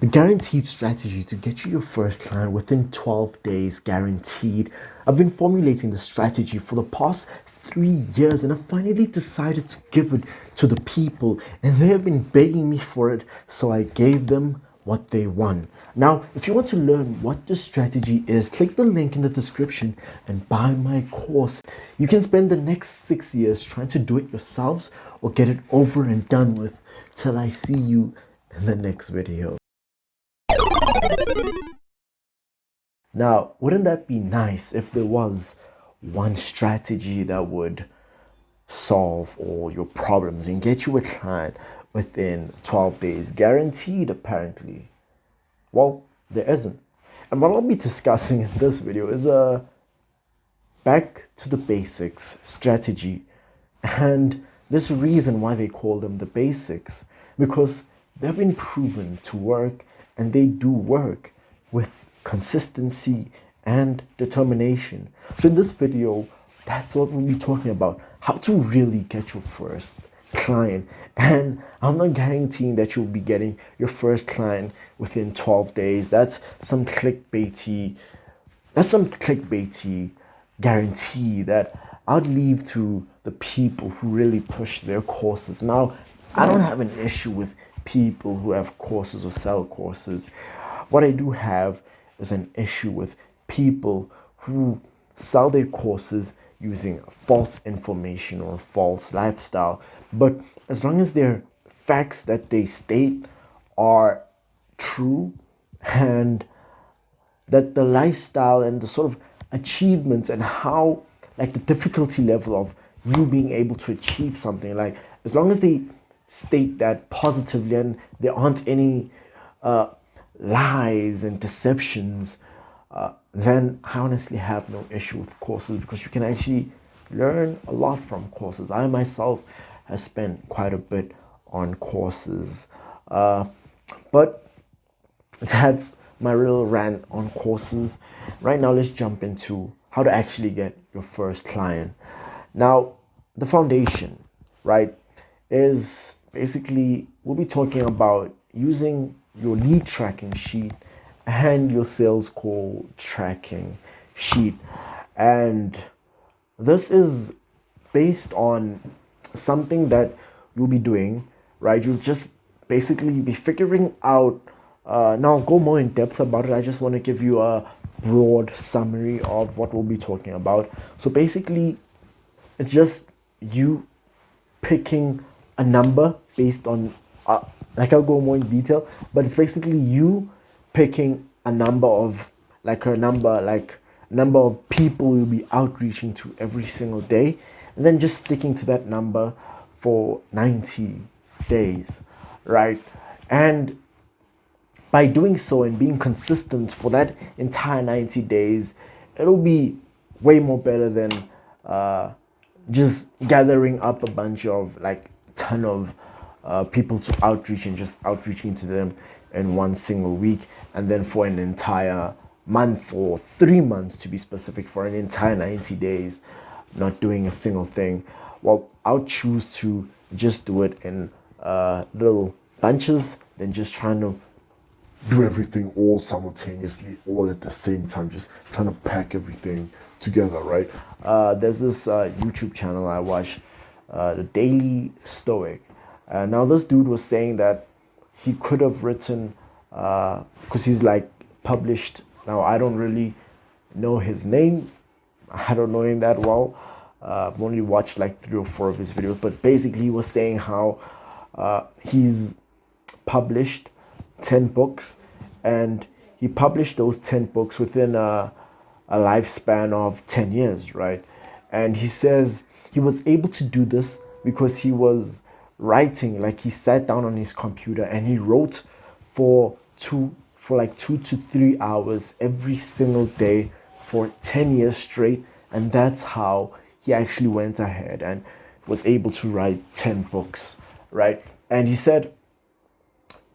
The guaranteed strategy to get you your first client within 12 days, guaranteed. I've been formulating the strategy for the past 3 years and I finally decided to give it to the people, and they have been begging me for it, so I gave them what they want. Now, if you want to learn what the strategy is, click the link in the description and buy my course. You can spend the next 6 years trying to do it yourselves or get it over and done with. Till I see you in the next video. Now, wouldn't that be nice if there was one strategy that would solve all your problems and get you a client within 12 days, guaranteed apparently? Well, there isn't. And what I'll be discussing in this video is a back to the basics strategy. And this reason why they call them the basics, because they've been proven to work, and they do work with consistency and determination. So in this video, that's what we'll be talking about: how to really get your first client. And I'm not guaranteeing that you'll be getting your first client within 12 days. That's some clickbaity guarantee that I'd leave to the people who really push their courses. Now, I don't have an issue with people who have courses or sell courses. What I do have is an issue with people who sell their courses using false information or false lifestyle. But as long as their facts that they state are true, and that the lifestyle and the sort of achievements and how, like, the difficulty level of you being able to achieve something, like, as long as they state that positively and there aren't any lies and deceptions, then I honestly have no issue with courses, because you can actually learn a lot from courses. I myself have spent quite a bit on courses, but that's my real rant on courses. Right now, let's jump into how to actually get your first client. Now, the foundation, right, is basically, we'll be talking about using your lead tracking sheet and your sales call tracking sheet. And this is based on something that you'll be doing, right? You'll just basically be figuring out, now I'll go more in depth about it. I just want to give you a broad summary of what we'll be talking about. So basically, it's just you picking a number based on, like, I'll go more in detail, but it's basically you picking a number of people you'll be outreaching to every single day, and then just sticking to that number for 90 days, right? And by doing so and being consistent for that entire 90 days, it'll be way more better than just gathering up a bunch of, like, ton of people to outreach and just outreaching to them in one single week, and then for an entire month or 3 months, to be specific, for an entire 90 days not doing a single thing. Well, I'll choose to just do it in little bunches than just trying to do everything all simultaneously, all at the same time, just trying to pack everything together, right? There's this YouTube channel I watch, the Daily Stoic. Now this dude was saying that he could have written, because he's like published. Now, I don't really know his name. I don't know him that well. I've only watched like 3 or 4 of his videos, but basically he was saying how he's published 10 books, and he published those 10 books within a lifespan of 10 years, right? And he says he was able to do this because he was writing, like, he sat down on his computer and he wrote for like 2 to 3 hours every single day for 10 years straight. And that's how he actually went ahead and was able to write 10 books, right? And he said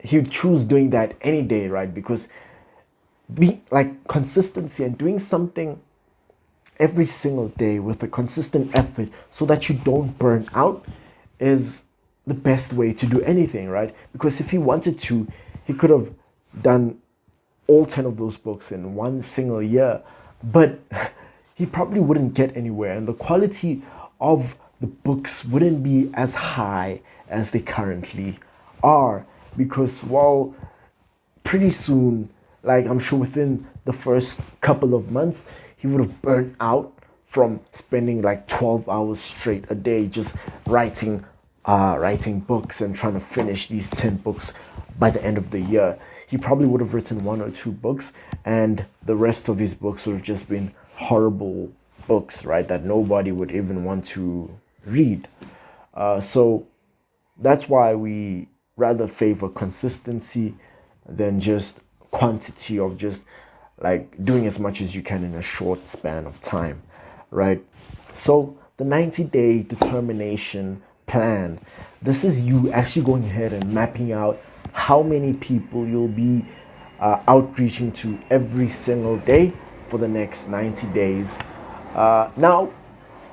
he would choose doing that any day, right? Because consistency and doing something every single day with a consistent effort so that you don't burn out is the best way to do anything, right? Because if he wanted to, he could have done all 10 of those books in one single year, but he probably wouldn't get anywhere, and the quality of the books wouldn't be as high as they currently are, because, well, pretty soon, like I'm sure within the first couple of months, he would have burnt out from spending like 12 hours straight a day just writing books and trying to finish these 10 books by the end of the year. He probably would have written one or two books, and the rest of his books would have just been horrible books, right? That nobody would even want to read. So that's why we rather favor consistency than just quantity of just like doing as much as you can in a short span of time, right? So the 90-day determination plan, this is you actually going ahead and mapping out how many people you'll be outreaching to every single day for the next 90 days. Now,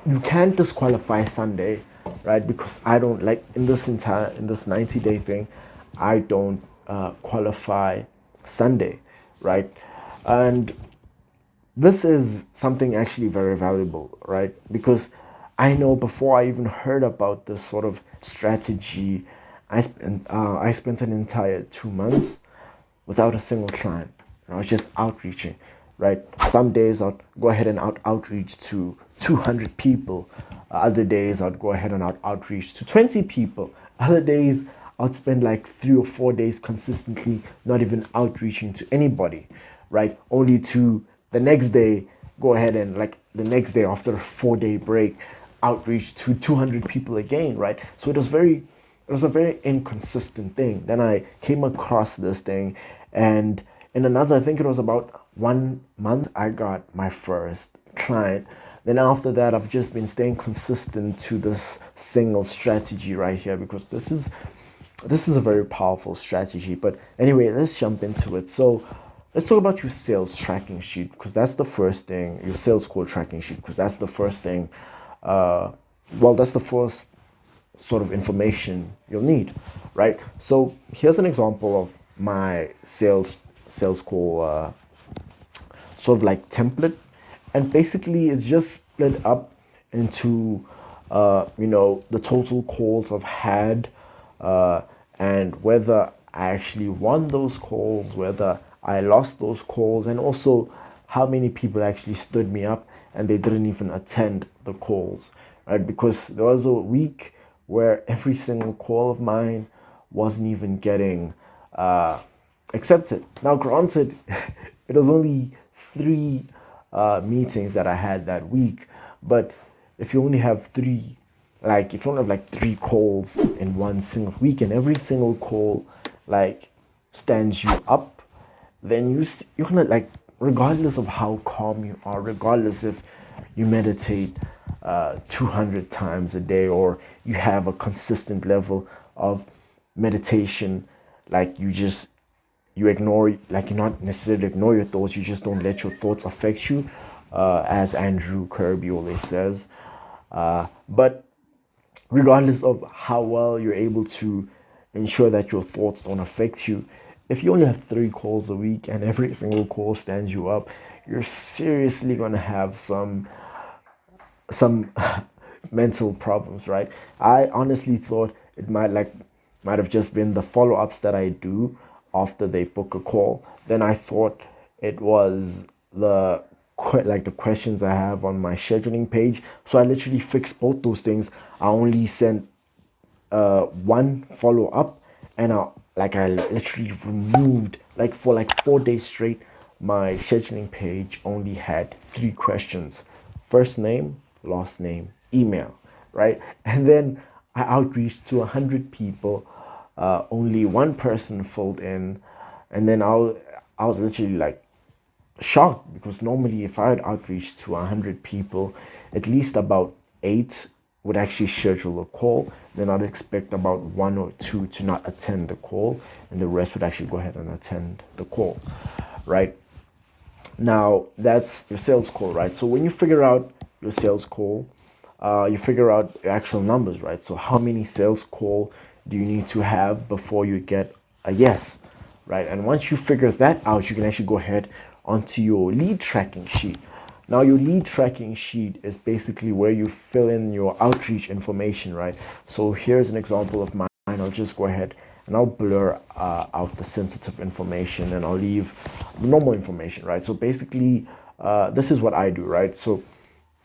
you can't disqualify Sunday, right? Because I don't like in this 90-day thing, I don't qualify Sunday, right? And this is something actually very valuable, right? Because I know before I even heard about this sort of strategy, I spent an entire 2 months without a single client. I was just outreaching, right? Some days I'd go ahead and outreach to 200 people. Other days I'd go ahead and outreach to 20 people. Other days I'd spend like 3 or 4 days consistently not even outreaching to anybody, right? Only to the next day go ahead and like the next day after a 4-day break outreach to 200 people again, right? So it was a very inconsistent thing. Then I came across this thing, and in another, I think it was about 1 month, I got my first client. Then after that, I've just been staying consistent to this single strategy right here, because this is a very powerful strategy. But anyway, let's jump into it. So let's talk about your sales tracking sheet, because that's the first thing. Your sales call tracking sheet, because that's the first thing. That's the first sort of information you'll need, right? So here's an example of my sales call sort of like template, and basically it's just split up into the total calls I've had, and whether I actually won those calls, whether I lost those calls, and also how many people actually stood me up and they didn't even attend the calls, right? Because there was a week where every single call of mine wasn't even getting accepted. Now, granted, it was only 3 meetings that I had that week, but if you only have 3, like if you only have like 3 calls in one single week, and every single call like stands you up, then you're gonna like, regardless of how calm you are, regardless if you meditate 200 times a day, or you have a consistent level of meditation, like you ignore, like you not necessarily ignore your thoughts, you just don't let your thoughts affect you, as Andrew Kirby always says. But regardless of how well you're able to ensure that your thoughts don't affect you, if you only have 3 calls a week and every single call stands you up, you're seriously gonna have some mental problems, right? I honestly thought it might have just been the follow-ups that I do after they book a call. Then I thought it was the questions I have on my scheduling page. So I literally fixed both those things. I only sent one follow-up, and I literally removed, like for like 4 days straight, my scheduling page only had 3 questions: first name, last name, email, right? And then I outreached to 100 people. Only 1 person filled in, and then I was literally like shocked, because normally if I had outreached to 100 people, at least about 8 would actually schedule a call. Then I'd expect about 1 or 2 to not attend the call, and the rest would actually go ahead and attend the call, right? Now, that's your sales call, right? So when you figure out your sales call, you figure out your actual numbers, right? So how many sales call do you need to have before you get a yes, right? And once you figure that out, you can actually go ahead onto your lead tracking sheet. Now, your lead tracking sheet is basically where you fill in your outreach information, right? So here's an example of mine. I'll just go ahead and I'll blur out the sensitive information, and I'll leave the normal information, right? So basically, this is what I do, right? So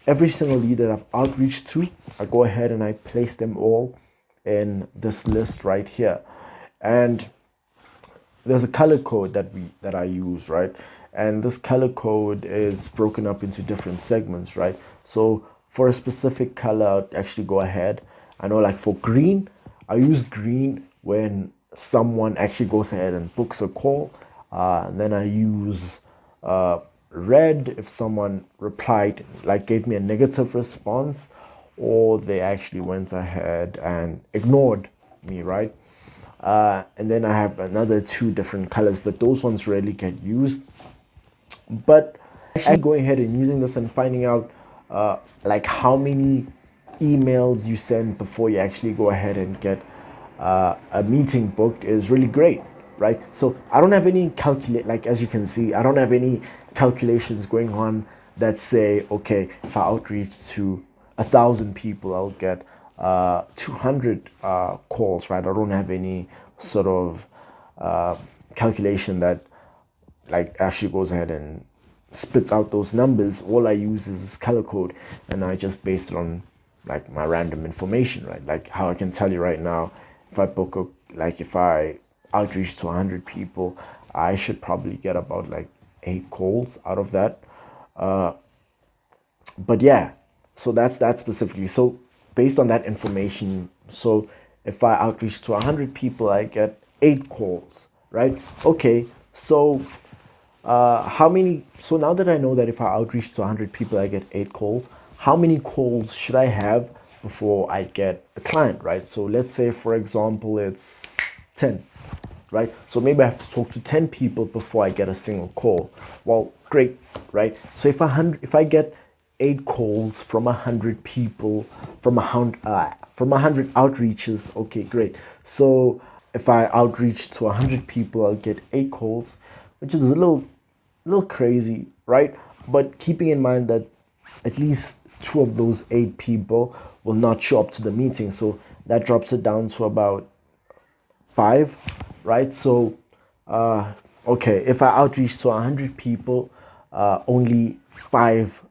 every single lead that I've outreached to, I go ahead and I place them all in this list right here. And there's a color code that I use, right? And this color code is broken up into different segments, right? So for a specific color, I'll actually go ahead. I know, like for green, I use green when someone actually goes ahead and books a call. And then I use red if someone replied, like gave me a negative response, or they actually went ahead and ignored me, right? And then I have another two different colors, but those ones rarely get used. But actually going ahead and using this and finding out like how many emails you send before you actually go ahead and get a meeting booked is really great, right? So I don't have any like as you can see, I don't have any calculations going on that say, okay, if I outreach to 1,000 people, I'll get 200 calls, right? I don't have any sort of calculation that like actually goes ahead and spits out those numbers. All I use is this color code, and I just base it on like my random information, right? Like how I can tell you right now, if I book if I outreach to 100 people, I should probably get about like 8 calls out of that. But yeah, so that's that specifically. So based on that information, so if I outreach to 100 people, I get 8 calls, right? Okay, so how many, so now that I know that if I outreach to 100 people, I get 8 calls, how many calls should I have before I get a client, right? So let's say, for example, it's 10, right? So maybe I have to talk to 10 people before I get a single call. Well, great, right? So if I get 8 calls from 100 people, from 100 outreaches, okay, great. So if I outreach to 100 people, I'll get 8 calls, which is a little crazy, right? But keeping in mind that at least 2 of those 8 people will not show up to the meeting, so that drops it down to about 5, right? So okay, if I outreach to 100 people, only 5,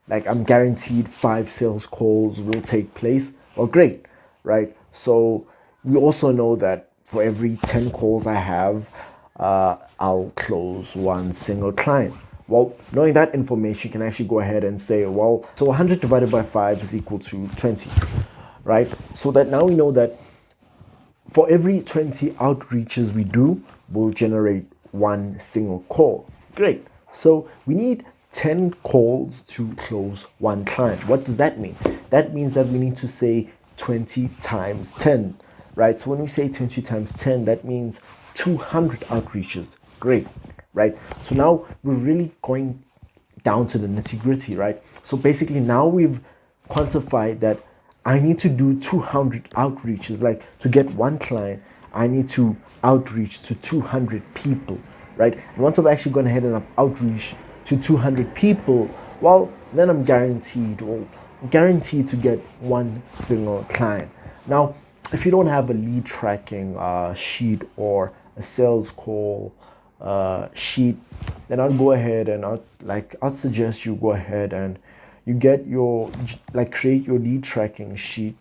like I'm guaranteed 5 sales calls will take place. Well, great, right? So we also know that for every 10 calls I have, I'll close 1 single client. Well, knowing that information, you can actually go ahead and say, well, so 100 divided by 5 is equal to 20, right? So that now we know that for every 20 outreaches we do, we'll generate 1 single call. Great. So we need 10 calls to close 1 client. What does that mean? That means that we need to say 20 times 10, right? So when we say 20 times 10, that means 200 outreaches. Great, right? So now we're really going down to the nitty-gritty, right? So basically now we've quantified that I need to do 200 outreaches. Like to get 1 client, I need to outreach to 200 people, right? And once I've actually gone ahead and I've outreached to 200 people, well, then I'm guaranteed to get 1 single client. Now, if you don't have a lead tracking sheet or a sales call sheet, then I'll go ahead and I'll suggest you go ahead and you get your create your lead tracking sheet.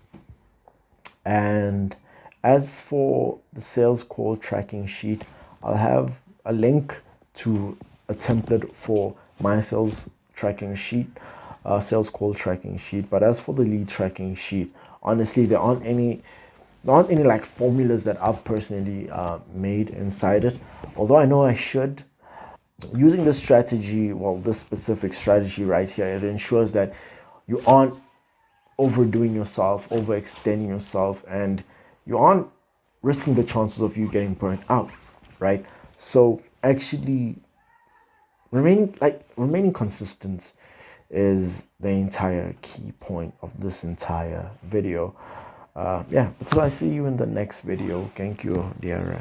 And as for the sales call tracking sheet, I'll have a link to a template for my sales tracking sheet, sales call tracking sheet. But as for the lead tracking sheet, honestly, there aren't any like formulas that I've personally made inside it, although I know I should. Using this strategy, well, this specific strategy right here, it ensures that you aren't overdoing yourself, overextending yourself, and you aren't risking the chances of you getting burnt out, right? So actually remaining consistent is the entire key point of this entire video. Yeah, until I see you in the next video. Thank you, dear.